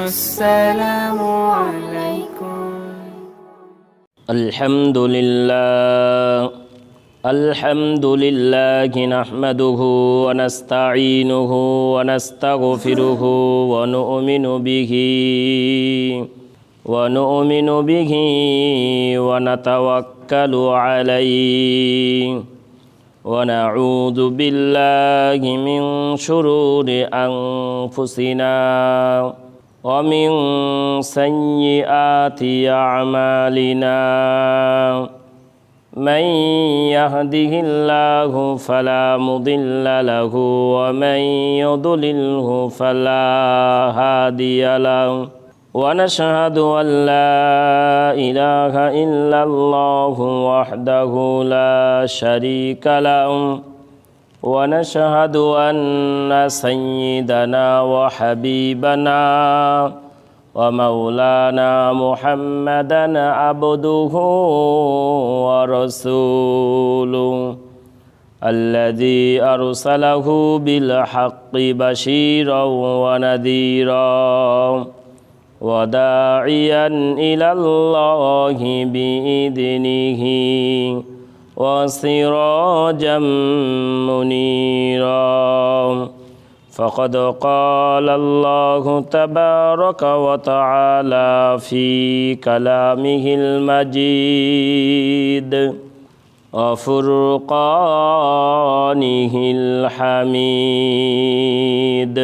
السلام عليكم. الحمد لله نحمده ونستعينه ونستغفره ونؤمن به ونتوكل عليه ونعوذ بالله من شرور أنفسنا ومن سيئات أعمالنا من يهده الله فلا مضل له ومن يضلله فلا هادي له ونشهد أن لا إله إلا الله وحده لا شريك له ونشهد أن سيدنا وحبيبنا ومولانا محمدا عبده ورسوله الذي أرسله بالحق بشيرا ونذيرا وداعيا إلى الله بإذنه وسراجا منيرا فقد قال الله تبارك وتعالى في كلامه المجيد وفرقانه الحميد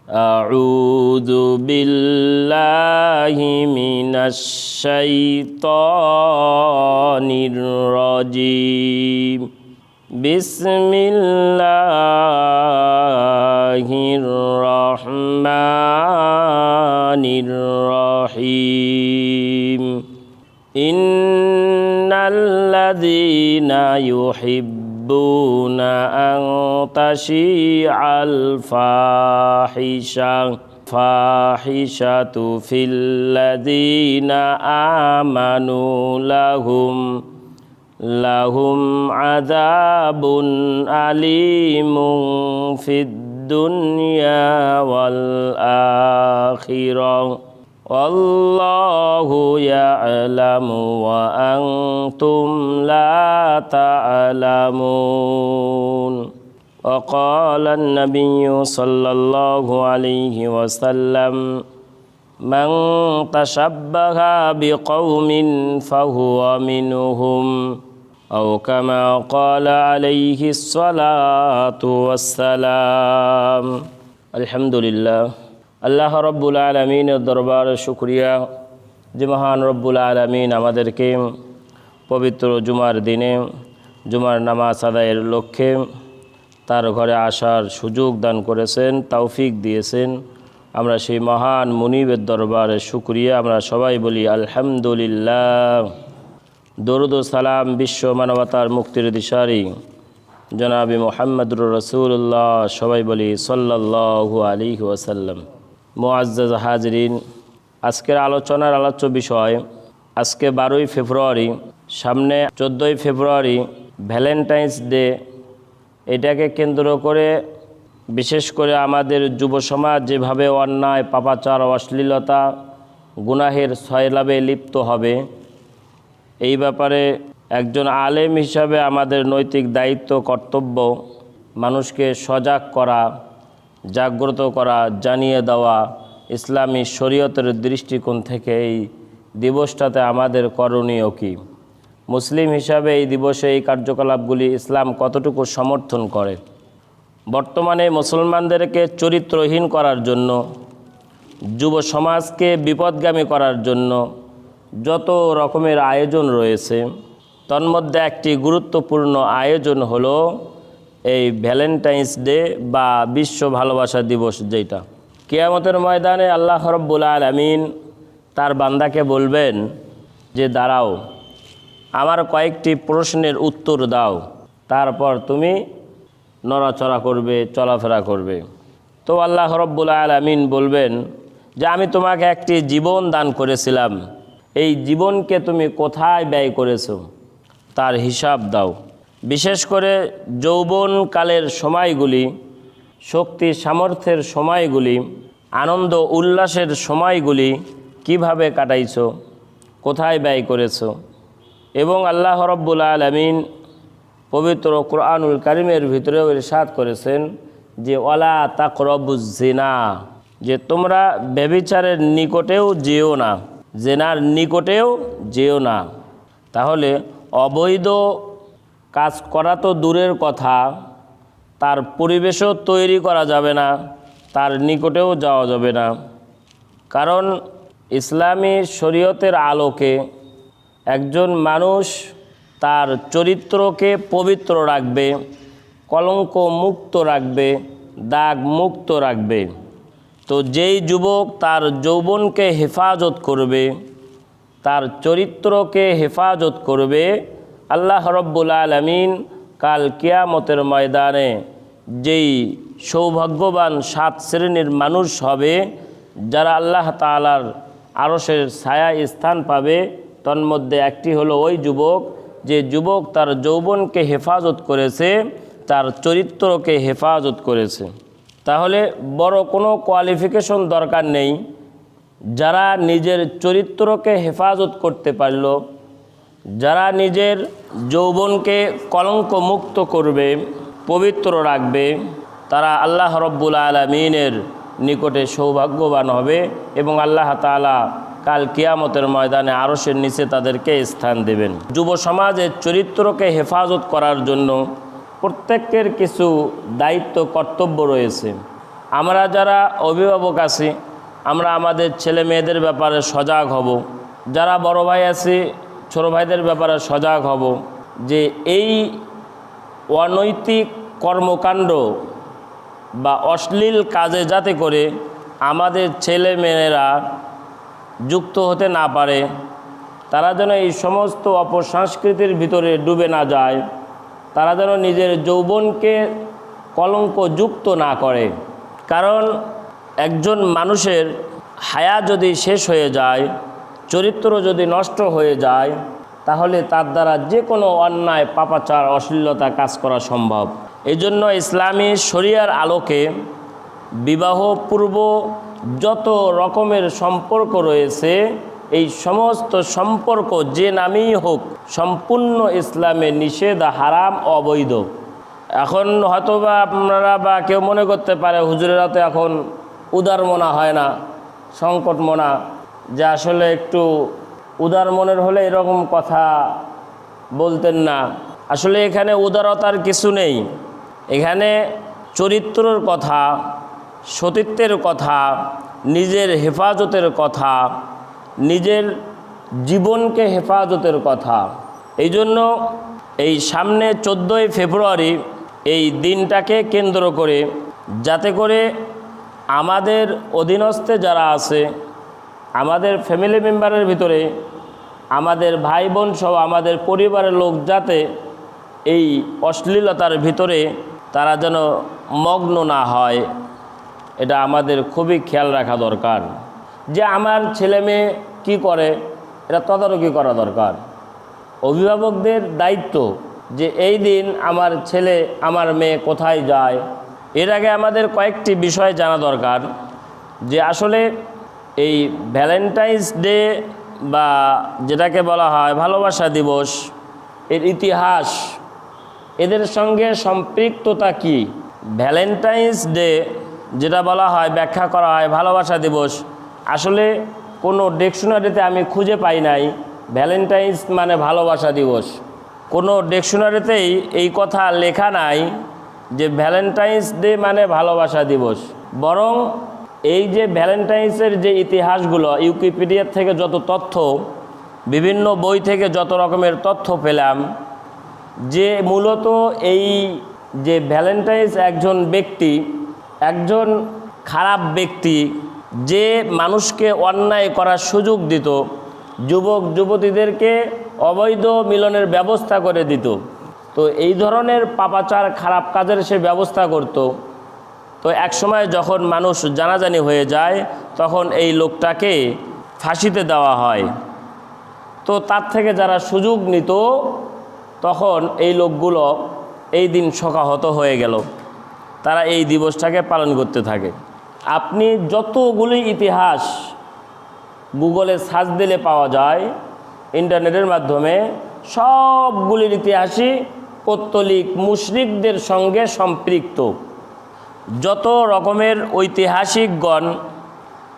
أعوذ بالله من الشيطان الرجيم بسم الله الرحمن الرحيم إن الذين يحبون أن تشيع الفاحشة في الذين آمنوا لهم عذاب أليم في الدنيا والآخرة والله يعلم وأنتم لا تعلمون وقال النبي صلى الله عليه وسلم من تشبه بقوم فهو منهم أو كما قال عليه الصلاة والسلام الحمد لله আল্লাহ রব্বুল আলমিনের দরবারে শুকরিয়া যে মহান রব্বুল আলমিন আমাদেরকে পবিত্র জুমার দিনে জুমার নামাজ আদায়ের লক্ষ্যে তার ঘরে আসার সুযোগ দান করেছেন, তৌফিক দিয়েছেন। আমরা সেই মহান মুনিবের দরবারে শুকরিয়া আমরা সবাই বলি আলহামদুলিল্লাহ। দরুদ ও সালাম বিশ্ব মানবতার মুক্তির দিশারি জনাবি মুহাম্মদুর রাসূলুল্লাহ সবাই বলি সাল্লাল্লাহু আলাইহি ওয়াসাল্লাম। মুআজ্জাজ হাজরিন, আজকের আলোচনার আলোচ্য বিষয় আজকে 12ই ফেব্রুয়ারি, সামনে 14ই ফেব্রুয়ারি ভ্যালেন্টাইন্স ডে। এটাকে কেন্দ্র করে বিশেষ করে আমাদের যুব সমাজ যেভাবে অন্যায়, পাপাচার, অশ্লীলতা, গুনাহের সয়লাবে লিপ্ত হবে, এই ব্যাপারে একজন আলেম হিসাবে আমাদের নৈতিক দায়িত্ব, কর্তব্য মানুষকে সজাগ করা, জাগ্রত করা, জানিয়ে দেওয়া ইসলামী শরীয়তের দৃষ্টিকোণ থেকে এই দিবসটাতে আমাদের করণীয় কী, মুসলিম হিসাবে এই দিবসে এই কার্যকলাপগুলি ইসলাম কতটুকু সমর্থন করে। বর্তমানে মুসলমানদেরকে চরিত্রহীন করার জন্য, যুব সমাজকে বিপদগামী করার জন্য যত রকমের আয়োজন রয়েছে, তন্মধ্যে একটি গুরুত্বপূর্ণ আয়োজন হলো এই ভ্যালেন্টাইন্স ডে বা বিশ্ব ভালোবাসা দিবস, যেটা কিয়ামতের ময়দানে আল্লাহ রাব্বুল আলামিন তার বান্দাকে বলবেন যে দাঁড়াও, আমার কয়েকটি প্রশ্নের উত্তর দাও, তারপর তুমি নড়াচড়া করবে, চলাফেরা করবে। তো আল্লাহ রাব্বুল আলামিন বলবেন যে আমি তোমাকে একটি জীবন দান করেছিলাম, এই জীবনকে তুমি কোথায় ব্যয় করেছো তার হিসাব দাও। বিশেষ করে যৌবনকালের সময়গুলি, শক্তি সামর্থ্যের সময়গুলি আনন্দ উল্লাসের সময়গুলি কিভাবে কাটাইছো, কোথায় ব্যয় করেছো। এবং আল্লাহ রাব্বুল আলামিন পবিত্র কোরআনুল কারীমের ভিতরেও ইরশাদ করেছেন যে ওয়ালা তাকরাবুজ জিনা, যে তোমরা ব্যভিচারের নিকটেও যেও না, জেনার নিকটেও যেও না। তাহলে অবৈধ কাজ করা তো দূরের কথা, তার পরিবেশও তৈরি করা যাবে না, তার নিকটেও যাওয়া যাবে না। কারণ ইসলামী শরীয়তের আলোকে একজন মানুষ তার চরিত্রকে পবিত্র রাখবে, কলঙ্ক মুক্ত রাখবে, দাগ মুক্ত রাখবে। তো যেই যুবক তার যৌবনকে হেফাজত করবে, তার চরিত্রকে হেফাজত করবে, আল্লাহ রাব্বুল আলামিন কাল কিয়ামতের ময়দানে যেই সৌভাগ্যবান 7 শ্রেণীর মানুষ হবে যারা আল্লাহ তাআলার আরশের ছায়া স্থান পাবে, তন্মধ্যে একটি হলো ওই যুবক যে যুবক তার যৌবনকে হেফাজত করেছে, তার চরিত্রকে হেফাজত করেছে। তাহলে বড় কোনো কোয়ালিফিকেশন দরকার নেই, যারা নিজের চরিত্রকে হেফাজত করতে পারল, যারা নিজের যৌবনকে কলঙ্ক মুক্ত করবে, পবিত্র রাখবে, তারা আল্লাহ রাব্বুল আলামিনের নিকটে সৌভাগ্যবান হবে এবং আল্লাহ তাআলা কাল কিয়ামতের ময়দানে আরশের নিচে তাদেরকে স্থান দেবেন। যুব সমাজের চরিত্রকে হেফাজত করার জন্য প্রত্যেকের কিছু দায়িত্ব কর্তব্য রয়েছে। আমরা যারা অভিভাবক আছি, আমরা আমাদের ছেলে মেয়েদের ব্যাপারে সজাগ হব, যারা বড় ভাই আছি ছোট ভাইদের ব্যাপারে সজাগ হব যে এই অনৈতিক কর্মকাণ্ড বা অশ্লীল কাজে যাতে করে আমাদের ছেলে মেয়েরা যুক্ত হতে না পারে, তারা যেন এই সমস্ত অপসংস্কৃতির ভিতরে ডুবে না যায়, তারা যেন নিজের যৌবনকে কলঙ্কযুক্ত না করে। কারণ একজন মানুষের হায়া যদি শেষ হয়ে যায়, চরিত্র যদি নষ্ট হয়ে যায়, তাহলে তার দ্বারা যে কোনো অন্যায় পাপাচার অশ্লীলতা কাজ করা সম্ভব। এই জন্য ইসলামী শরিয়ার আলোকে বিবাহ পূর্ব যত রকমের সম্পর্ক রয়েছে, এই সমস্ত সম্পর্ক যে নামেই হোক সম্পূর্ণ ইসলামে নিষেধ, হারাম, অবৈধ। এখন হয়তোবা আপনারা বা কেউ মনে করতে পারে হুজুরেরা তো এখন উদার মনা হয় না, সংকট মনা, যে আসলে একটু উদার মনের হলে এরকম কথা বলতেন না। আসলে এখানে উদারতার কিছু নেই, এখানে চরিত্রের কথা, সতীত্বের কথা, নিজের হেফাজতের কথা, নিজের জীবনকে হেফাজতের কথা। এই জন্য এই সামনে 14ই ফেব্রুয়ারি এই দিনটাকে কেন্দ্র করে যাতে করে আমাদের অধীনস্থে যারা আছে, আমাদের ফ্যামিলি মেম্বারের ভিতরে, আমাদের ভাই বোন সহ আমাদের পরিবারের লোক যাতে এই অশ্লীলতার ভিতরে তারা যেন মগ্ন না হয়, এটা আমাদের খুবই খেয়াল রাখা দরকার। যে আমার ছেলে মেয়ে কী করে এটা তদারকি করা দরকার। অভিভাবকদের দায়িত্ব যে এই দিন আমার ছেলে আমার মেয়ে কোথায় যায়। এর আগে আমাদের কয়েকটি বিষয় জানা দরকার যে আসলে এই ভ্যালেন্টাইন্স ডে বা যেটাকে বলা হয় ভালোবাসা দিবস, এর ইতিহাস, এদের সঙ্গে সম্পৃক্ততা কি। ভ্যালেন্টাইন্স ডে যেটা বলা হয়, ব্যাখ্যা করা হয় ভালোবাসা দিবস, আসলে কোনো ডিকশনারিতে আমি খুঁজে পাই নাই ভ্যালেন্টাইন্স মানে ভালোবাসা দিবস। কোনো ডিকশনারিতেই এই কথা লেখা নাই যে ভ্যালেন্টাইন্স ডে মানে ভালোবাসা দিবস। বরং এই যে ভ্যালেন্টাইন্সের যে ইতিহাসগুলো, উইকিপিডিয়া থেকে যত তথ্য, বিভিন্ন বই থেকে যত রকমের তথ্য পেলাম, যে মূলত এই যে ভ্যালেন্টাইন্স একজন ব্যক্তি, একজন খারাপ ব্যক্তি যে মানুষকে অন্যায় করার সুযোগ দিত, যুবক যুবতীদেরকে অবৈধ মিলনের ব্যবস্থা করে দিত। তো এই ধরনের পাপাচার খারাপ কাজের সে ব্যবস্থা করত। তো এক সময় যখন মানুষ জানাজানি হয়ে যায়, তখন এই লোকটাকে ফাঁসিতে দেওয়া হয়। তো তার থেকে যারা সুযোগ নিত, তখন এই লোকগুলো এই দিন শোকাহত হয়ে গেল, তারা এই দিবসটাকে পালন করতে থাকে। আপনি যতগুলি ইতিহাস গুগলে সার্চ দিলে পাওয়া যায়, ইন্টারনেটের মাধ্যমে সবগুলির ইতিহাসই পৌত্তলিক মুশরিকদের সঙ্গে সম্পৃক্ত। যত রকমের ঐতিহাসিকগণ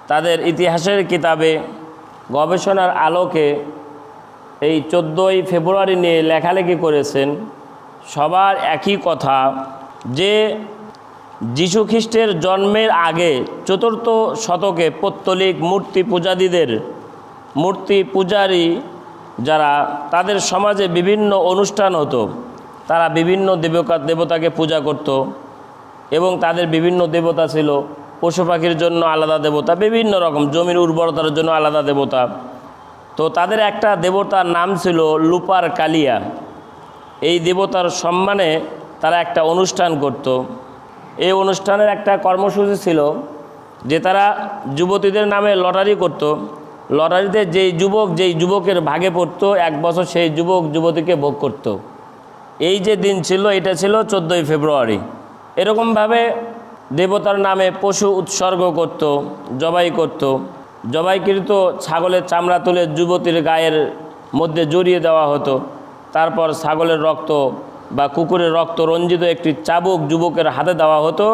তাদের ইতিহাসের কিতাবে গবেষণার আলোকে এই 14ই ফেব্রুয়ারি নিয়ে লেখালেখি করেছেন, সবার একই কথা যে যীশু খ্রিস্টের জন্মের আগে 4th শতকে পৌত্তলিক মূর্তি পূজারী যারা, তাদের সমাজে বিভিন্ন অনুষ্ঠান হতো। তারা বিভিন্ন দেবতাকে পূজা করত এবং তাদের বিভিন্ন দেবতা ছিল। পশু পাখির জন্য আলাদা দেবতা, বিভিন্ন রকম, জমির উর্বরতার জন্য আলাদা দেবতা। তো তাদের একটা দেবতার নাম ছিল লুপার কালিয়া। এই দেবতার সম্মানে তারা একটা অনুষ্ঠান করত। এই অনুষ্ঠানের একটা কর্মসূচি ছিল যে তারা যুবতীদের নামে লটারি করত। লটারিতে যেই যুবকের ভাগে পড়তো 1 বছর সেই যুবক যুবতীকে ভোগ করত। এই যে দিন ছিল, এটা ছিল 14ই ফেব্রুয়ারি। এরকমভাবে দেবতার নামে পশু উৎসর্গ করত, জবাই করত। জবাইকৃত ছাগলের চামড়া তুলে যুবতীর গায়ের মধ্যে জড়িয়ে দেওয়া হতো। তারপর ছাগলের রক্ত বা কুকুরের রক্ত রঞ্জিত একটি চাবুক যুবকের হাতে দেওয়া হতো।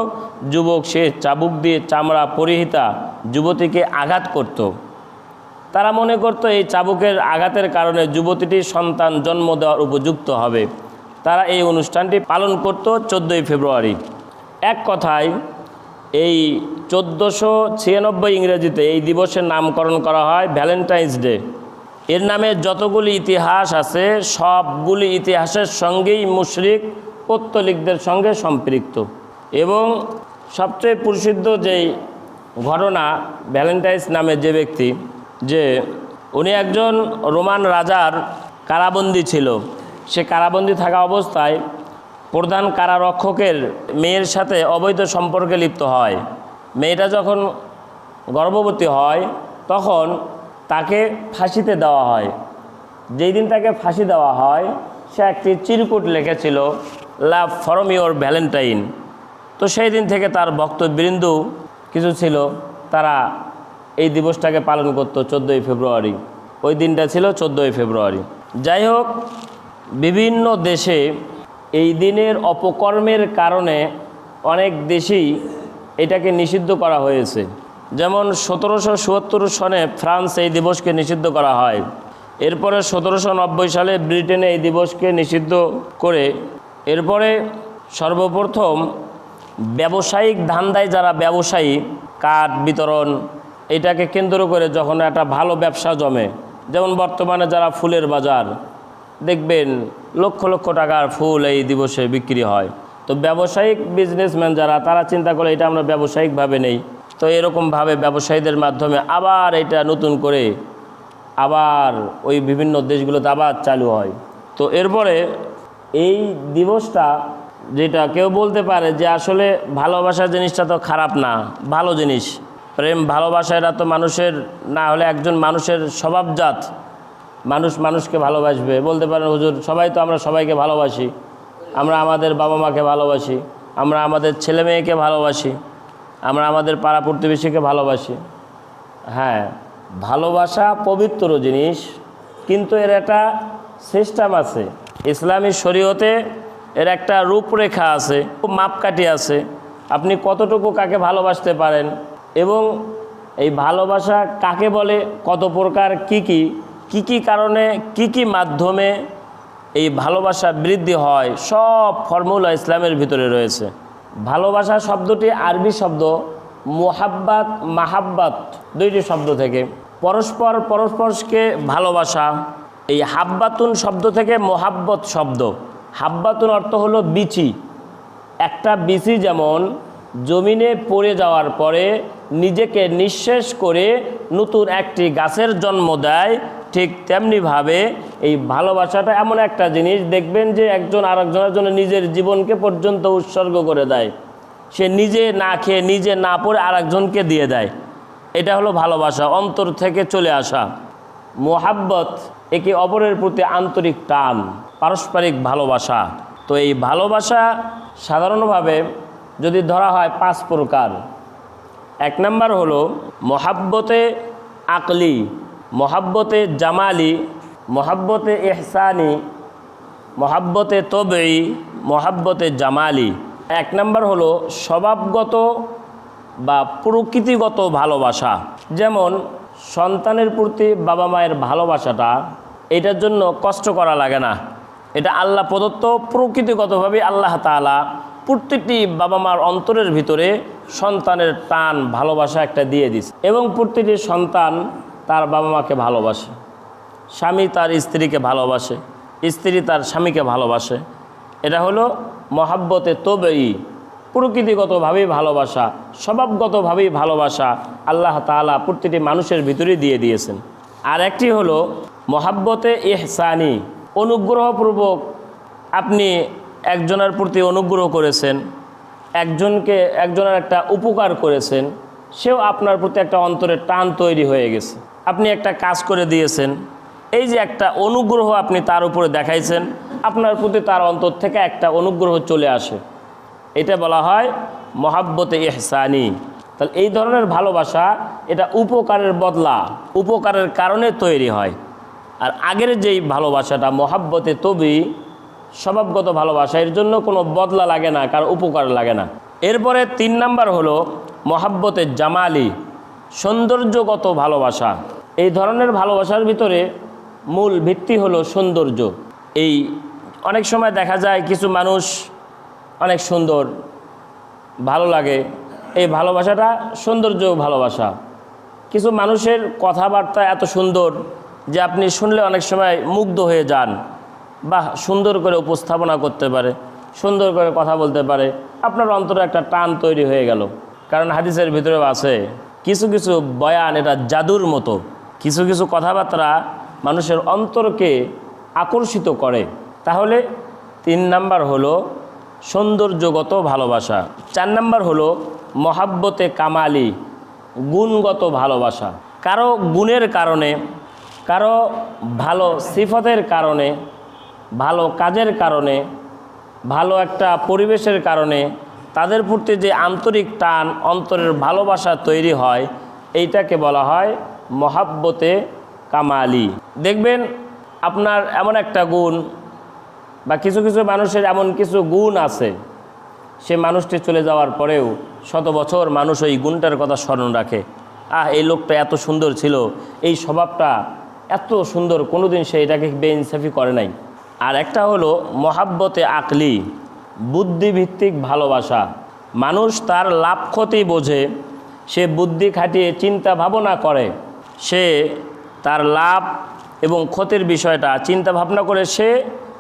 যুবক সে চাবুক দিয়ে চামড়া পরিহিতা যুবতীকে আঘাত করত। তারা মনে করত এই চাবুকের আঘাতের কারণে যুবতীটি সন্তান জন্ম দেওয়ার উপযুক্ত হবে। তারা এই অনুষ্ঠানটি পালন করত 14ই ফেব্রুয়ারি। এক কথায় এই 1496 ইংরেজিতে এই দিবসের নামকরণ করা হয় ভ্যালেন্টাইন্স ডে। এর নামে যতগুলি ইতিহাস আছে সবগুলি ইতিহাসের সঙ্গেই মুশরিক পৌত্তলিকদের সঙ্গে সম্পৃক্ত। এবং সবচেয়ে প্রসিদ্ধ যেই ঘটনা, ভ্যালেন্টাইন্স নামে যে ব্যক্তি, যে উনি একজন রোমান রাজার কারাবন্দী ছিল। সে কারাবন্দী থাকা অবস্থায় প্রধান কারারক্ষকের মেয়ের সাথে অবৈধ সম্পর্কে লিপ্ত হয়। মেয়েটা যখন গর্ভবতী হয় তখন তাকে ফাঁসিতে দেওয়া হয়। যেই দিন তাকে ফাঁসি দেওয়া হয় সে একটি চিরকুট লিখেছিল, লাভ ফ্রম ইওর ভ্যালেন্টাইন। তো সেই দিন থেকে তার ভক্তবৃন্দ কিছু ছিল, তারা এই দিবসটাকে পালন করত 14ই ফেব্রুয়ারি। ওই দিনটা ছিল 14ই ফেব্রুয়ারি। যাই হোক, বিভিন্ন দেশে এই দিনের অপকর্মের কারণে অনেক দেশেই এটাকে নিষিদ্ধ করা হয়েছে। যেমন 1777 সনে ফ্রান্স এই দিবসকে নিষিদ্ধ করা হয়। এরপরে 1790 সালে ব্রিটেনে এই দিবসকে নিষিদ্ধ করে, এরপরে সর্বপ্রথম ব্যবসায়িক ধান্দায় যারা ব্যবসায়ী, কার্ড বিতরণ, এটাকে কেন্দ্র করে যখন একটা ভালো ব্যবসা জমে, যেমন বর্তমানে যারা ফুলের বাজার দেখবেন লক্ষ লক্ষ টাকার ফুল এই দিবসে বিক্রি হয়। তো ব্যবসায়িক বিজনেসম্যান যারা, তারা চিন্তা করে এটা আমরা ব্যবসায়িকভাবে নেই। তো এরকমভাবে ব্যবসায়ীদের মাধ্যমে আবার এটা নতুন করে আবার ওই বিভিন্ন দেশগুলোতে আবার চালু হয়। তো এরপরে এই দিবসটা, যেটা কেউ বলতে পারে যে আসলে ভালোবাসা জিনিসটা তো খারাপ না, ভালো জিনিস। প্রেম ভালোবাসা এটা তো মানুষের, না হলে একজন মানুষের স্বভাবজাত, মানুষ মানুষকে ভালোবাসবে। বলতে পারেন হুজুর সবাই তো আমরা সবাইকে ভালোবাসি, আমরা আমাদের বাবা মাকে ভালোবাসি, আমরা আমাদের ছেলে মেয়েকে ভালোবাসি, আমরা আমাদের পাড়া প্রতিবেশীকে ভালোবাসি। হ্যাঁ, ভালোবাসা পবিত্র জিনিস, কিন্তু এর একটা সিস্টেম আছে। ইসলামী শরীয়তে এর একটা রূপরেখা আছে, মাপকাঠি আছে, আপনি কতটুকু কাকে ভালোবাসতে পারেন এবং এই ভালোবাসা কাকে বলে, কত প্রকার, কি কারণে, কি মাধ্যমে এই ভালোবাসা বৃদ্ধি হয়, সব ফর্মুলা ইসলামের ভিতরে রয়েছে। ভালোবাসা শব্দটি আরবি শব্দ মুহাব্বাত, মাহাব্বাত, দুইটি শব্দ থেকে, পরস্পরকে ভালোবাসা। এই হাব্বাতুন শব্দ থেকে মোহাব্বত শব্দ। হাব্বাতুন অর্থ হলো বিচি। একটা বিচি যেমন জমিনে পড়ে যাওয়ার পরে নিজেকে নিঃশেষ করে নতুন একটি গাছের জন্ম দেয়, ঠিক তেমনিভাবে এই ভালোবাসাটা এমন একটা জিনিস, দেখবেন যে একজন আরেকজনের জন্য নিজের জীবনকে পর্যন্ত উৎসর্গ করে দেয়। সে নিজে না খেয়ে, নিজে না পড়ে আরেকজনকে দিয়ে দেয়। এটা হলো ভালোবাসা, অন্তর থেকে চলে আসা। মোহাব্বত একে অপরের প্রতি আন্তরিক টান, পারস্পরিক ভালোবাসা। তো এই ভালোবাসা সাধারণভাবে যদি ধরা হয় 5 প্রকার। এক নাম্বার হলো মহাব্বতে আকলি, মহাব্বতে জামালি, মহাব্বতে ইহসানি, মহাব্বতে তবঈ, মহাব্বতে জামালি। এক নাম্বার হলো স্বভাবগত বা প্রকৃতিগত ভালোবাসা। যেমন সন্তানের প্রতি বাবা মায়ের ভালোবাসাটা, এটার জন্য কষ্ট করা লাগে না, এটা আল্লাহ প্রদত্ত প্রকৃতিগতভাবে আল্লাহ তাআলা প্রতিটি বাবা মার অন্তরের ভিতরে সন্তানের টান ভালোবাসা একটা দিয়ে দিছে, এবং প্রতিটি সন্তান তার বাবা মাকে ভালোবাসে, স্বামী তার স্ত্রীকে ভালোবাসে, স্ত্রী তার স্বামীকে ভালোবাসে। এটা হলো মহাব্বতে তবঈ, প্রকৃতিগতভাবেই ভালোবাসা, স্বভাবগতভাবেই ভালোবাসা আল্লাহ তাআলা প্রতিটি মানুষের ভিতরে দিয়ে দিয়েছেন। আর একটি হলো মহাব্বতে ইহসানি, অনুগ্রহপূর্বক আপনি একজনের প্রতি অনুগ্রহ করেছেন, একজনের একটা উপকার করেছেন, সেও আপনার প্রতি একটা অন্তরের টান তৈরি হয়ে গেছে। আপনি একটা কাজ করে দিয়েছেন, এই যে একটা অনুগ্রহ আপনি তার উপরে দেখাইছেন, আপনার প্রতি তার অন্তর থেকে একটা অনুগ্রহ চলে আসে, এটা বলা হয় মহাব্বতে ইহসানি। তাহলে এই ধরনের ভালোবাসা এটা উপকারের বদলা, উপকারের কারণে তৈরি হয়। আর আগের যেই ভালোবাসাটা মহাব্বতে তবঈ, স্বভাবগত ভালোবাসা, এর জন্য কোনো বদলা লাগে না, কারো উপকার লাগে না। এরপরে 3 নাম্বার হলো মহাব্বতে জামালি, সৌন্দর্যগত ভালোবাসা। এই ধরনের ভালোবাসার ভিতরে মূল ভিত্তি হলো সৌন্দর্য। এই অনেক সময় দেখা যায় কিছু মানুষ অনেক সুন্দর, ভালো লাগে, এই ভালোবাসাটা সৌন্দর্য ভালোবাসা। কিছু মানুষের কথাবার্তা এত সুন্দর যে আপনি শুনলে অনেক সময় মুগ্ধ হয়ে যান, বা সুন্দর করে উপস্থাপনা করতে পারে, সুন্দর করে কথা বলতে পারে, আপনার অন্তরে একটা টান তৈরি হয়ে গেল। কারণ হাদিসের ভিতরেও আছে কিছু কিছু বয়ান এটা জাদুর মতো, কিছু কিছু কথাবার্তা মানুষের অন্তরকে আকর্ষিত করে। তাহলে 3 নাম্বার হলো সৌন্দর্যগত ভালোবাসা। 4 নাম্বার হলো মহাব্বতে কামালি, গুণগত ভালোবাসা। কারো গুণের কারণে, কারো ভালো সিফতের কারণে, ভালো কাজের কারণে, ভালো একটা পরিবেশের কারণে তাদের প্রতি যে আন্তরিক টান, অন্তরের ভালোবাসা তৈরি হয়, এইটাকে বলা হয় মহাব্বতে কামালি। দেখবেন আপনার এমন একটা গুণ বা কিছু কিছু মানুষের এমন কিছু গুণ আছে, সে মানুষটি চলে যাওয়ার পরেও 100 বছর মানুষ ওই গুণটার কথা স্মরণ রাখে। এই লোকটা এত সুন্দর ছিল, এই স্বভাবটা এত সুন্দর, কোনোদিন সে এটাকে বেইনসাফি করে নাই। আর একটা হলো মহাব্বতে আকলি, বুদ্ধিভিত্তিক ভালোবাসা। মানুষ তার লাভ ক্ষতি বোঝে, সে বুদ্ধি খাটিয়ে চিন্তা ভাবনা করে, সে তার লাভ এবং ক্ষতির বিষয়টা চিন্তা ভাবনা করে সে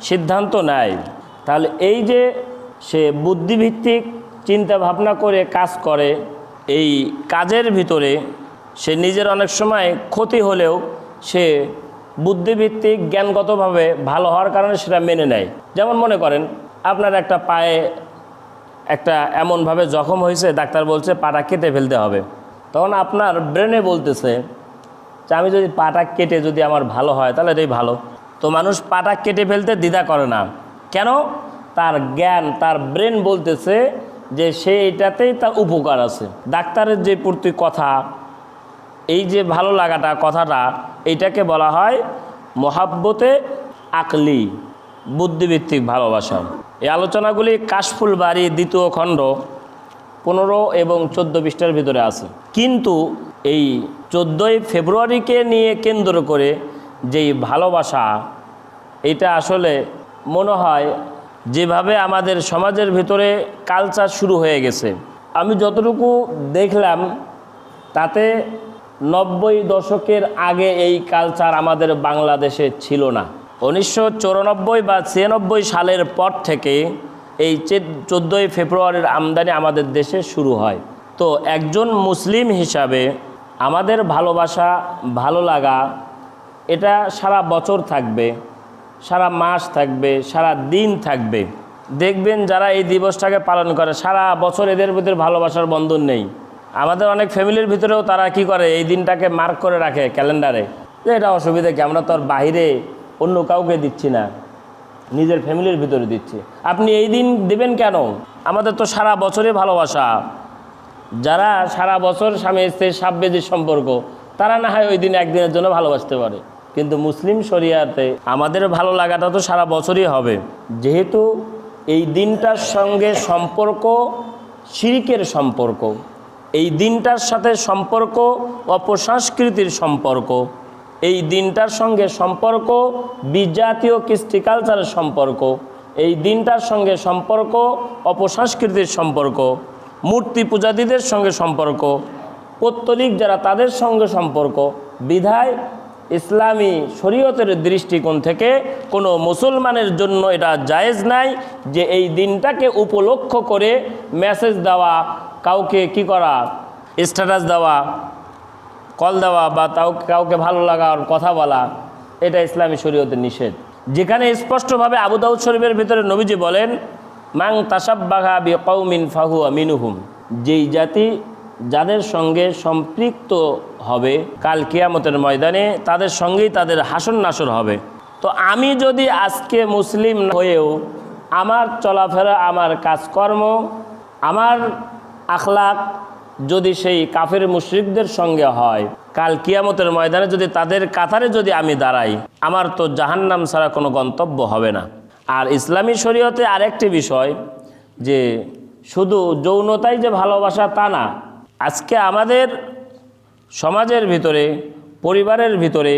সিদ্ধান্ত নেয়। তাহলে এই যে সে বুদ্ধিভিত্তিক চিন্তা ভাবনা করে কাজ করে, এই কাজের ভিতরে সে নিজের অনেক সময় ক্ষতি হলেও সে বুদ্ধিভিত্তিক জ্ঞানগতভাবে ভালো হওয়ার কারণে সেটা মেনে নেয়। যেমন মনে করেন আপনার একটা পায়ে একটা এমনভাবে জখম হয়েছে, ডাক্তার বলছে পাটা কেটে ফেলতে হবে, তখন আপনার ব্রেনে বলতেছে যে আমি যদি পাটা কেটে যদি আমার ভালো হয় তাহলে এটাই ভালো। তো মানুষ পাটা কেটে ফেলতে দ্বিধা করে না, কেন? তার জ্ঞান, তার ব্রেন বলতেছে যে সে এটাতেই তার উপকার আছে। ডাক্তারের যে প্রতি কথা, এই যে ভালো লাগাটা কথাটা, এইটাকে বলা হয় মহাব্বতে আকলি, বুদ্ধিভিত্তিক ভালোবাসা। এই আলোচনাগুলি কাশফুল বাড়ি 2য় খণ্ড 15 এবং 14 পৃষ্ঠার ভিতরে আছে। কিন্তু এই 14ই ফেব্রুয়ারিকে নিয়ে কেন্দ্র করে যেই ভালোবাসা, এটা আসলে মনে হয় যেভাবে আমাদের সমাজের ভিতরে কালচার শুরু হয়ে গেছে, আমি যতটুকু দেখলাম তাতে 90 দশকের আগে এই কালচার আমাদের বাংলাদেশে ছিল না। 1994 বা 96 সালের পর থেকে এই 14ই ফেব্রুয়ারির আমদানি আমাদের দেশে শুরু হয়। তো একজন মুসলিম হিসাবে আমাদের ভালোবাসা, ভালো লাগা, এটা সারা বছর থাকবে, সারা মাস থাকবে, সারা দিন থাকবে। দেখবেন যারা এই দিবসটাকে পালন করে সারা বছর এদের ভিতরে ভালোবাসার বন্ধন নেই। আমাদের অনেক ফ্যামিলির ভিতরেও তারা কি করে, এই দিনটাকে মার্ক করে রাখে ক্যালেন্ডারে, যে এটা অসুবিধা কি, আমরা তো আর বাহিরে অন্য কাউকে দিচ্ছি না, নিজের ফ্যামিলির ভিতরে দিচ্ছি, আপনি এই দিন দেবেন কেন? আমাদের তো সারা বছরে ভালোবাসা, যারা সারা বছর স্বামী স্ত্রীর সাববেদী সম্পর্ক, তারা না হয় ওই দিন একদিনের জন্য ভালোবাসতে পারে, কিন্তু মুসলিম শরিয়াতে আমাদের ভালো লাগাটা তো সারা বছরই হবে। যেহেতু এই দিনটার সঙ্গে সম্পর্ক শিরকের সম্পর্ক, এই দিনটার সাথে সম্পর্ক অপসংস্কৃতির সম্পর্ক, এই দিনটার সঙ্গে সম্পর্ক বিজাতীয় কৃষ্টি কালচারের সম্পর্ক, এই দিনটার সঙ্গে সম্পর্ক অপসংস্কৃতির সম্পর্ক, মূর্তি পূজাদীদের সঙ্গে সম্পর্ক, পৌত্তলিক যারা তাদের সঙ্গে সম্পর্ক, বিধায় ইসলামী শরীয়তের দৃষ্টিকোণ থেকে কোনো মুসলমানের জন্য এটা জায়েজ নাই যে এই দিনটাকে উপলক্ষ করে মেসেজ দেওয়া, কাউকে কি করা, স্ট্যাটাস দেওয়া, কল দেওয়া বা কাউকে ভালো লাগার কথা বলা, এটা ইসলামী শরীয়তের নিষেধ। যেখানে স্পষ্টভাবে আবু দাউদ শরীফের ভিতরে নবীজি বলেন, মাং তাসাব্বাহা বিকৌমিন ফাহুয়া মিনহুম, যেই জাতি যাদের সঙ্গে সম্পৃক্ত হবে কাল কিয়ামতের ময়দানে তাদের সঙ্গেই তাদের হাসর নাসর হবে। তো আমি যদি আজকে মুসলিম হয়েও আমার চলাফেরা, আমার কাজকর্ম, আমার আখলাক যদি সেই কাফের মুশরিকদের সঙ্গে হয়, কাল কিয়ামতের ময়দানে যদি তাদের কাতারে যদি আমি দাঁড়াই, আমার তো জাহান্নাম ছাড়া কোনো গন্তব্য হবে না। আর ইসলামী শরীয়তে আরেকটি বিষয় যে শুধু যৌনতাই যে ভালোবাসা তা না। আজকে আমাদের সমাজের ভিতরে, পরিবারের ভিতরে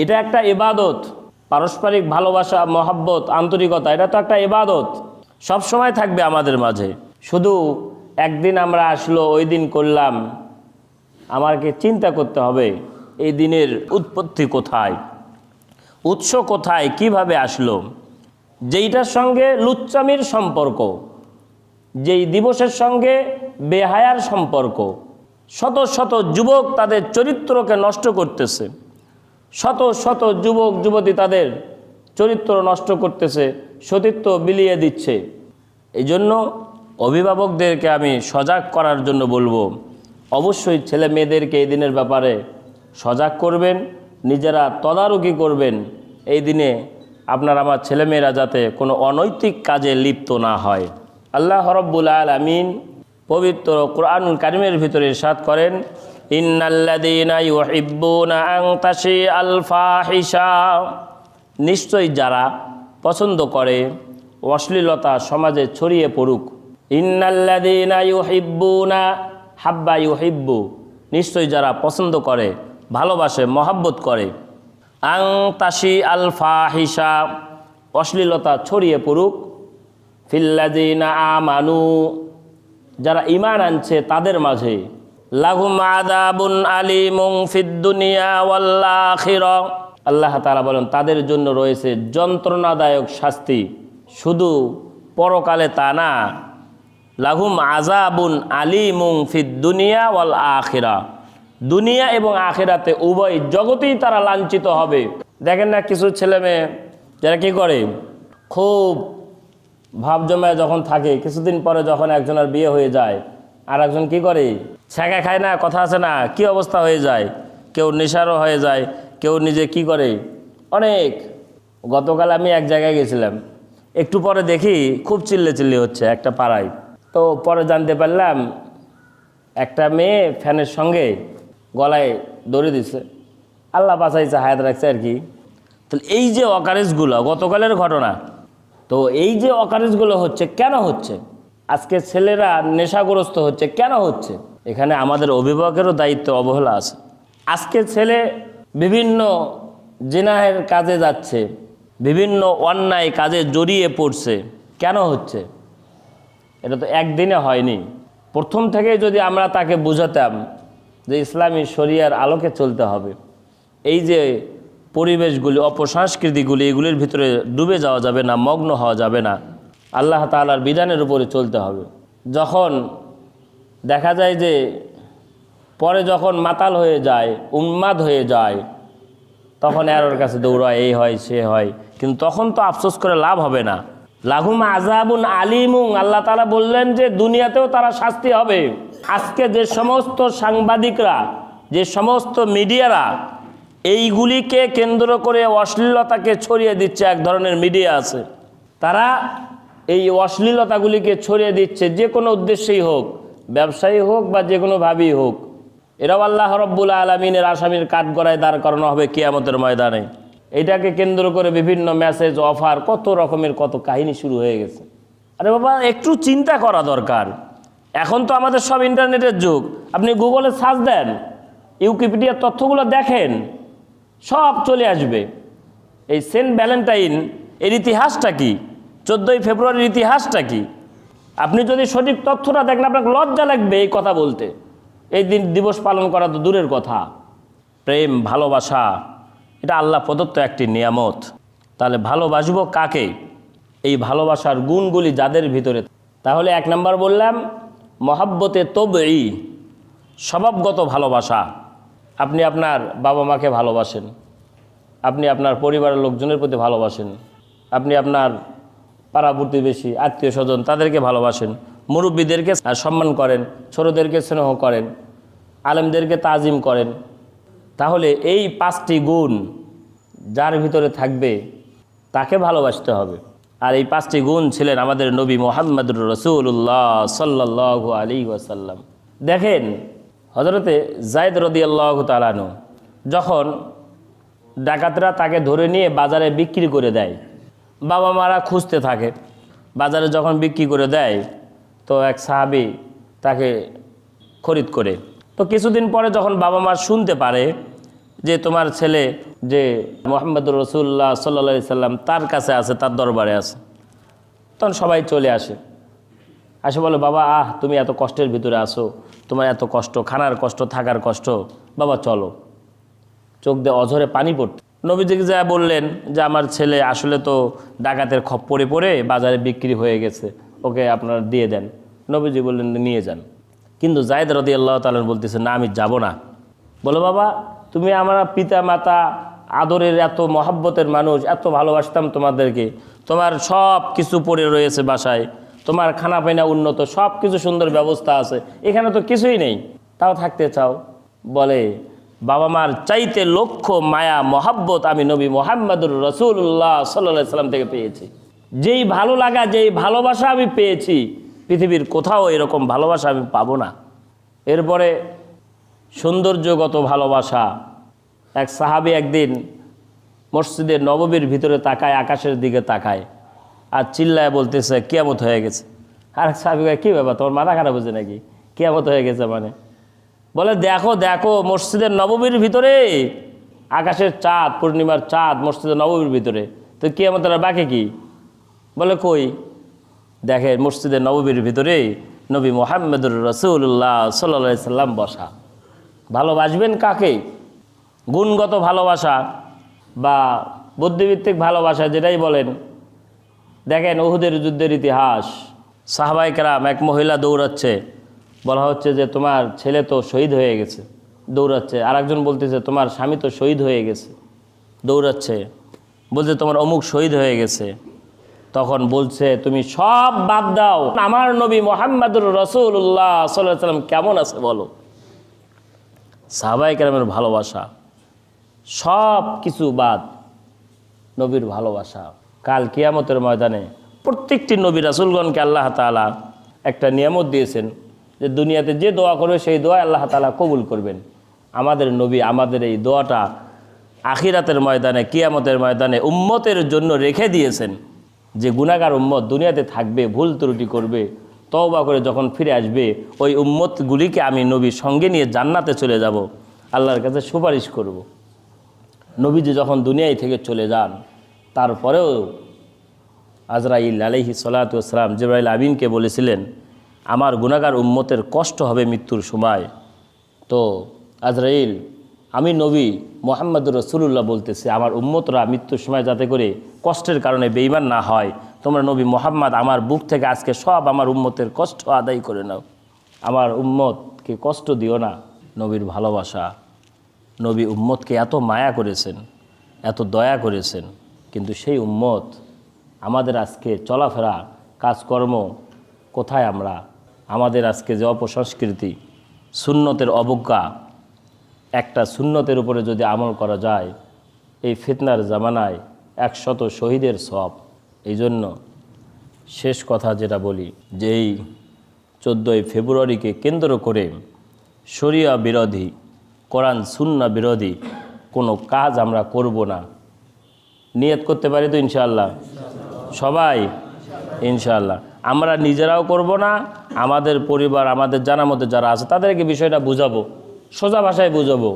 এটা একটা ইবাদত, পারস্পরিক ভালোবাসা, মহব্বত, আন্তরিকতা, এটা তো একটা ইবাদত, সব সময় থাকবে আমাদের মাঝে। শুধু একদিন আমরা আসলো, ওই দিন করলাম, আমাকে চিন্তা করতে হবে এই দিনের উৎপত্তি কোথায়, উৎস কোথায়, কিভাবে আসলো। যেইটার সঙ্গে লুচ্চামির সম্পর্ক, যেই দিবসের সঙ্গে বেহায়ার সম্পর্ক, শত শত যুবক তাদের চরিত্রকে নষ্ট করতেছে, শত শত যুবক যুবতী তাদের চরিত্র নষ্ট করতেছে, সতীত্ব বিলিয়ে দিচ্ছে। এই জন্য অভিভাবকদেরকে আমি সজাগ করার জন্য বলবো, অবশ্যই ছেলে মেয়েদেরকে এই দিনের ব্যাপারে সজাগ করবেন, নিজেরা তদারকি করবেন। এই দিনে আপনার আমার ছেলেমেয়েরা যাতে কোনো অনৈতিক কাজে লিপ্ত না হয়। আল্লাহ রাব্বুল আলামিন পবিত্র কোরআনুল কারীমের ভিতরে ইরশাদ করেন, ইন্নাল্লাযীনা ইউহিব্বুনা আন তাশিআল ফাহিশা, নিশ্চয়ই যারা পছন্দ করে অশ্লীলতা সমাজে ছড়িয়ে পড়ুক। ইন্নাল্লাযীনা ইউহিব্বুনা, হাব্বা ইউহিব্বু, নিশ্চয়ই যারা পছন্দ করে, ভালোবাসে, মহব্বত করে, আন তাশিআল ফাহিশা, অশ্লীলতা ছড়িয়ে পড়ুক, ফিল্লাযীনা আমানু, যারা ঈমান আনছে তাদের মাঝে, লাহুম আযাবুন আলীমুন ফিদ দুনিয়া ওয়াল আখিরা, আল্লাহ তাআলা বলেন তাদের জন্য রয়েছে যন্ত্রণাদায়ক শাস্তি, শুধু পরকালে তা না, লাহুম আযাবুন আলীমুন ফিদ দুনিয়া ওয়াল আখিরা, দুনিয়া এবং আখিরাতে উভয় জগতেই তারা লাঞ্ছিত হবে। দেখেন না কিছু ছেলে মেয়ে যারা কি করে, খুব ভাব জমায় যখন থাকে, কিছুদিন পরে যখন একজনের বিয়ে হয়ে যায় আর একজন কি করে, ছ্যাঁকা খায় না, কথা আছে না, কি অবস্থা হয়ে যায়, কেউ নেশারও হয়ে যায়, কেউ নিজে কি করে অনেক। গতকাল আমি এক জায়গায় গেছিলাম, একটু পরে দেখি খুব চিল্লি হচ্ছে একটা পাড়ায়। তো পরে জানতে পারলাম একটা মেয়ে ফ্যানের সঙ্গে গলায় দড়ি দিছে, আল্লাহ বাঁচাইছে, হায়াত রাখছে আর কি। তাহলে এই যে অকারেজগুলো, গতকালের ঘটনা, তো এই যে অকারেজগুলো হচ্ছে কেন হচ্ছে, আজকে ছেলেরা নেশাগ্রস্ত হচ্ছে কেন হচ্ছে, এখানে আমাদের অভিভাবকেরও দায়িত্ব অবহেলা আছে। আজকে ছেলে বিভিন্ন জিনাহের কাজে যাচ্ছে, বিভিন্ন অন্যায় কাজে জড়িয়ে পড়ছে, কেন হচ্ছে? এটা তো একদিনে হয়নি। প্রথম থেকে যদি আমরা তাকে বুঝাতাম যে ইসলামী শরিয়ার আলোকে চলতে হবে, এই যে পরিবেশগুলি, অপসংস্কৃতিগুলি, এগুলির ভিতরে ডুবে যাওয়া যাবে না, মগ্ন হওয়া যাবে না, আল্লাহ তাআলার বিধানের উপরে চলতে হবে। যখন দেখা যায় যে পরে যখন মাতাল হয়ে যায়, উন্মাদ হয়ে যায়, তখন এর কাছে দৌড়ায়, এই হয় সে হয়, কিন্তু তখন তো আফসোস করে লাভ হবে না। লাহুম আযাবুন আলীমুন, আল্লাহ তাআলা বললেন যে দুনিয়াতেও তারা শাস্তি হবে। আজকে যে সমস্ত সাংবাদিকরা, যে সমস্ত মিডিয়ারা এইগুলিকে কেন্দ্র করে অশ্লীলতাকে ছড়িয়ে দিচ্ছে, এক ধরনের মিডিয়া আছে, তারা এই অশ্লীলতাগুলিকে ছড়িয়ে দিচ্ছে যে কোনো উদ্দেশ্যেই হোক, ব্যবসায়ী হোক বা যে কোনোভাবেই হোক, এরাও আল্লাহ রব্বুল আলমিনের আসামির কাঠগড়ায় দাঁড় করানো হবে কিয়ামতের ময়দানে। এটাকে কেন্দ্র করে বিভিন্ন মেসেজ, অফার, কত রকমের কত কাহিনী শুরু হয়ে গেছে। আরে বাবা, একটু চিন্তা করা দরকার। এখন তো আমাদের সব ইন্টারনেটের যুগ। আপনি গুগলে সার্চ দেন, উইকিপিডিয়ার তথ্যগুলো দেখেন, সব চলে আসবে। এই সেন্ট ভ্যালেন্টাইন এর ইতিহাসটা কি, 14ই ফেব্রুয়ারির ইতিহাসটা কি, আপনি যদি সঠিক তথ্যটা দেখেন আপনাকে লজ্জা লাগবে এই কথা বলতে। এই দিন দিবস পালন করা তো দূরের কথা। প্রেম, ভালোবাসা এটা আল্লাহ প্রদত্ত একটি নিয়ামত। তাহলে ভালোবাসবো কাকে? এই ভালোবাসার গুণগুলি যাদের ভিতরে। তাহলে 1 নাম্বার বললাম মহাব্বতে তবঈ, স্বভাবগত ভালোবাসা। আপনি আপনার বাবা মাকে ভালোবাসেন, আপনি আপনার পরিবারের লোকজনের প্রতি ভালোবাসেন, আপনি আপনার পাড়া প্রতিবেশী, আত্মীয় স্বজন তাদেরকে ভালোবাসেন, মুরব্বীদেরকে সম্মান করেন, ছোটদেরকে স্নেহ করেন, আলেমদেরকে তাজিম করেন। তাহলে এই 5টি গুণ যার ভিতরে থাকবে তাকে ভালোবাসতে হবে। আর এই 5টি গুণ ছিলেন আমাদের নবী মুহাম্মদুর রাসূলুল্লাহ সাল্লাল্লাহু আলাইহি ওয়াসাল্লাম। দেখেন হযরতে যায়েদ রাদিয়াল্লাহু তাআলা আনহু যখন ডাকাতরা তাকে ধরে নিয়ে বাজারে বিক্রি করে দেয়, বাবা মারা খুঁজতে থাকে, বাজারে যখন বিক্রি করে দেয় তো এক সাহাবী তাকে খরিদ করে। তো কিছুদিন পরে যখন বাবা মা শুনতে পারে যে তোমার ছেলে যে মুহাম্মদুর রাসূলুল্লাহ সাল্লাল্লাহু আলাইহি সাল্লাম তার কাছে আছে, তার দরবারে আছে, তখন সবাই চলে আসে, বলে বাবা তুমি এত কষ্টের ভিতরে আসো, তোমার এত কষ্ট, খানার কষ্ট, থাকার কষ্ট, বাবা চলো। চোখ দিয়ে অঝরে পানি পড়ত। নবীজিকে যা বললেন যে আমার ছেলে আসলে তো ডাকাতের খপ্পরে পড়ে বাজারে বিক্রি হয়ে গেছে, ওকে আপনারা দিয়ে দেন। নবীজি বললেন নিয়ে যান। কিন্তু যায়েদ রাদিয়াল্লাহু তাআলা বলতেছে না, আমি যাব না। বলো বাবা, তুমি আমার পিতা মাতা, আদরের এত মহাব্বতের মানুষ, এত ভালোবাসতাম তোমাদেরকে, তোমার সব কিছু পড়ে রয়েছে বাসায়, তোমার খানা পাইনা উন্নত, সব কিছু সুন্দর ব্যবস্থা আছে, এখানে তো কিছুই নেই, তাও থাকতে চাও? বলে বাবা মার চাইতে লক্ষ মায়া মহাব্বত আমি নবী মুহাম্মদুর রাসূলুল্লাহ সাল্লাল্লাহু আলাইহি সাল্লাম থেকে পেয়েছি। যেই ভালো লাগা, যেই ভালোবাসা আমি পেয়েছি, পৃথিবীর কোথাও এরকম ভালোবাসা আমি পাবো না। এরপরে সৌন্দর্যগত ভালোবাসা। এক সাহাবী একদিন মসজিদের নববীর ভিতরে তাকায়, আকাশের দিকে তাকায় আর চিল্লায় বলতেছে কিয়ামত হয়ে গেছে। আর এক সাহাবী কী ব্যাপার, তোমার মাথা খারাপ হয়েছে নাকি, কিয়ামত হয়ে গেছে মানে? বলে দেখো দেখো মসজিদের নববীর ভিতরে আকাশের চাঁদ, পূর্ণিমার চাঁদ মসজিদের নববীর ভিতরে, তো কিয়ামতের আর বাকি কি? বলে কই? দেখে মসজিদের নববীর ভিতরে নবী মুহাম্মদুর রাসূলুল্লাহ সাল্লাল্লাহু আলাইহি সাল্লাম বসা। ভালোবাসবেন কাকে? গুণগত ভালোবাসা বা বুদ্ধিভিত্তিক ভালোবাসা যেটাই বলেন। দেখেন উহুদের যুদ্ধের ইতিহাস, সাহাবায়ে কেরাম, এক মহিলা দৌড়াচ্ছে, বলা হচ্ছে যে তোমার ছেলে তো শহীদ হয়ে গেছে, দৌড়াচ্ছে। আর একজন বলতেছে তোমার স্বামী তো শহীদ হয়ে গেছে, দৌড়াচ্ছে। বলছে তোমার অমুক শহীদ হয়ে গেছে। তখন বলছে তুমি সব বাদ দাও, আমার নবী মুহাম্মদুর রাসূলুল্লাহ সাল্লাল্লাহু আলাইহি সাল্লাম কেমন আছে বলো। সাহাবায়ে কেরামের ভালোবাসা, সব কিছু বাদ, নবীর ভালোবাসা। কাল কিয়ামতের ময়দানে প্রত্যেকটি নবী রাসূলগণকে আল্লাহ তাআলা একটা নিয়ামত দিয়েছেন যে দুনিয়াতে যে দোয়া করবে সেই দোয়া আল্লাহ তাআলা কবুল করবেন। আমাদের নবী আমাদের এই দোয়াটা আখিরাতের ময়দানে, কিয়ামতের ময়দানে উম্মতের জন্য রেখে দিয়েছেন। যে গুনাহগার উম্মত দুনিয়াতে থাকবে, ভুল ত্রুটি করবে, তওবা করে যখন ফিরে আসবে, ওই উম্মতগুলিকে আমি নবীর সঙ্গে নিয়ে জান্নাতে চলে যাব, আল্লাহর কাছে সুপারিশ করব। নবীজি যখন দুনিয়ায় থেকে চলে যান, তারপরেও আজরাইল আলাইহিস সালাতু ওয়াস সালাম জিবরাইল আমিনকে বলেছিলেন আমার গুনাহগার উম্মতের কষ্ট হবে মৃত্যুর সময়। তো আজরাইল, আমি নবী মুহাম্মদুর রাসূলুল্লাহ বলতেছে আমার উম্মতরা মৃত্যুর সময় যাতে করে কষ্টের কারণে বেঈমান না হয়, তোমরা নবী মুহাম্মদ আমার বুক থেকে আজকে সব আমার উম্মতের কষ্ট আদায় করে নাও, আমার উম্মতকে কষ্ট দিও না। নবীর ভালোবাসা, নবী উম্মতকে এত মায়া করেছেন, এত দয়া করেছেন, কিন্তু সেই উম্মত আমাদের আজকে চলাফেরা, কাজকর্ম কোথায় আমরা? আমাদের আজকে যে অপসংস্কৃতি, সুন্নতের অবজ্ঞা, একটা সুন্নতের উপরে যদি আমল করা যায় এই ফিতনার জামানায় 100 শহীদের সওয়াব। এই জন্য শেষ কথা যেটা বলি যে এই 14ই ফেব্রুয়ারিকে কেন্দ্র করে শরিয়া বিরোধী, কোরআন সুন্নাহ বিরোধী কোনো কাজ আমরা করব না। নিয়ত করতে পারি তো ইনশাআল্লাহ? সবাই ইনশাআল্লাহ। আমরা নিজেরাও করব না, আমাদের পরিবার, আমাদের জানার মধ্যে যারা আছে তাদেরকে বিষয়টা বুঝাবো, সোজা ভাষায় বুঝাবো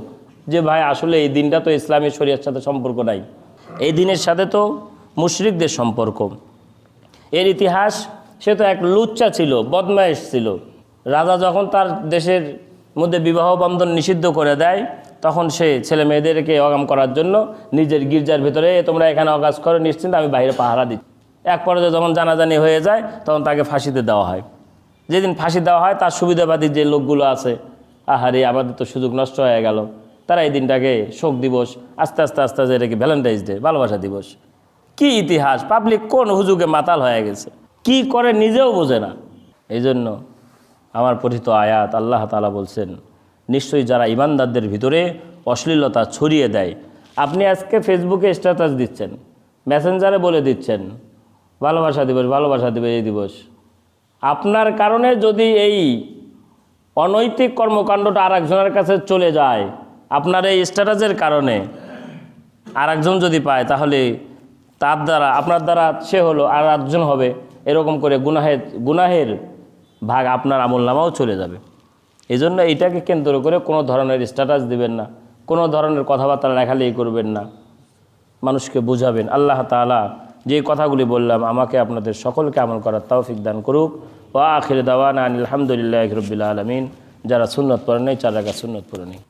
যে ভাই আসলে এই দিনটা তো ইসলামী শরিয়ার সাথে সম্পর্ক নাই, এই দিনের সাথে তো মুশরিকদের সম্পর্ক। এর ইতিহাস, সে তো এক লুচ্চা ছিল, বদমাইশ ছিল। রাজা যখন তার দেশের মধ্যে বিবাহ বন্ধন নিষিদ্ধ করে দেয়, তখন সে ছেলে মেয়েদেরকে অগাম করার জন্য নিজের গির্জার ভিতরে, তোমরা এখানে অগাজ করো, নিশ্চিন্ত আমি বাইরে পাহারা দিচ্ছি। এক পর্যায়ে যখন জানাজানি হয়ে যায় তখন তাকে ফাঁসিতে দেওয়া হয়। যেদিন ফাঁসি দেওয়া হয় তার সুবিধাবাদী যে লোকগুলো আছে, আহারে আমাদের তো সুযোগ নষ্ট হয়ে গেল, তারা এই দিনটাকে শোক দিবস, আস্তে আস্তে আস্তে আস্তে এটাকে ভ্যালেন্টাইন্স ডে, ভালোবাসা দিবস। কি ইতিহাস! পাবলিক কোন হুজুগে মাতাল হয়ে গেছে, কি করে নিজেও বোঝে না। এই জন্য আমার পঠিত আয়াত, আল্লাহ তাআলা বলছেন, নিশ্চয়ই যারা ইমানদারদের ভিতরে অশ্লীলতা ছড়িয়ে দেয়। আপনি আজকে ফেসবুকে স্ট্যাটাস দিচ্ছেন, মেসেঞ্জারে বলে দিচ্ছেন ভালোবাসা দিবস, ভালোবাসা দিবস, এই দিবস। আপনার কারণে যদি এই অনৈতিক কর্মকাণ্ডটা আর একজনের কাছে চলে যায়, আপনার এই স্ট্যাটাসের কারণে আর একজন যদি পায়, তাহলে তার দ্বারা, আপনার দ্বারা সে হলো, আর একজন হবে, এরকম করে গুনাহের ভাগ আপনার আমলনামাও চলে যাবে। এই জন্য এইটাকে কেন্দ্র করে কোনো ধরনের স্ট্যাটাস দিবেন না, কোনো ধরনের কথাবার্তা লেখালেখি করবেন না, মানুষকে বুঝাবেন। আল্লাহ তাআলা যে কথাগুলি বললাম আমাকে আপনাদের সকলকে আমল করার তৌফিক দান করুক। ওয়া আখির দাওয়ানা আনিল হামদুলিল্লাহি রাব্বিল আলামিন। যারা সুন্নত পড়েন নাই, 4 রাকাত সুন্নত পড়ে নেই।